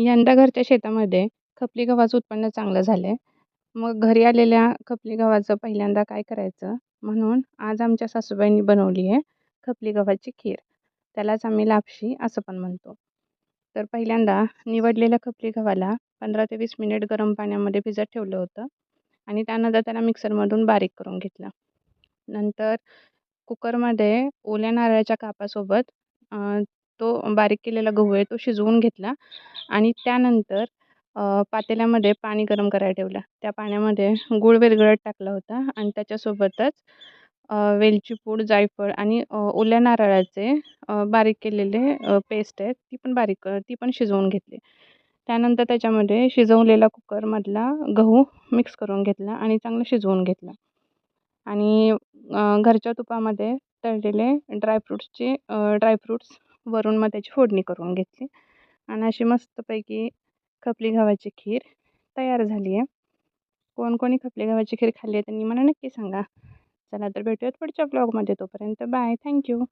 यंदा घरच्या शेतामध्ये खपली गव्हाचं उत्पन्न चांगलं झालंय. मग घरी आलेल्या खपली गव्हाचं पहिल्यांदा काय करायचं, म्हणून आज आमच्या सासूबाईंनी बनवली आहे खपली गव्हाची खीर. त्यालाच आम्ही लापशी असं पण म्हणतो. तर पहिल्यांदा निवडलेल्या खपली गव्हाला 15 ते 20 मिनिट गरम पाण्यामध्ये भिजत ठेवलं होतं आणि त्यानंतर त्याला मिक्सरमधून बारीक करून घेतलं. नंतर कुकरमध्ये ओल्या नारळाच्या कापासोबत अ, तो बारीक केलेला गहू आहे तो शिजवून घेतला आणि त्यानंतर पातेल्यामध्ये पाणी गरम करायला ठेवलं. त्या पाण्यामध्ये गूळ विरघळत टाकला होता आणि त्याच्यासोबतच वेलची पूड, जायफळ आणि ओल्या नारळाचे बारीक केलेले पेस्ट आहे ती पण शिजवून घेतली. त्यानंतर त्याच्यामध्ये शिजवलेला कुकरमधला गहू मिक्स करून घेतला आणि चांगलं शिजवून घेतलं आणि घरच्या तुपामध्ये तळलेले ड्रायफ्रुट्स वरून मग त्याची फोडणी करून घेतली आणि अशी मस्तपैकी खपली गव्हाची खीर तयार झाली आहे. कोण कोणी खपली गव्हाची खीर खाल्ली आहे त्यांनी मला नक्की सांगा. चला तर भेटूयात पुढच्या ब्लॉगमध्ये. तोपर्यंत बाय. Thank you.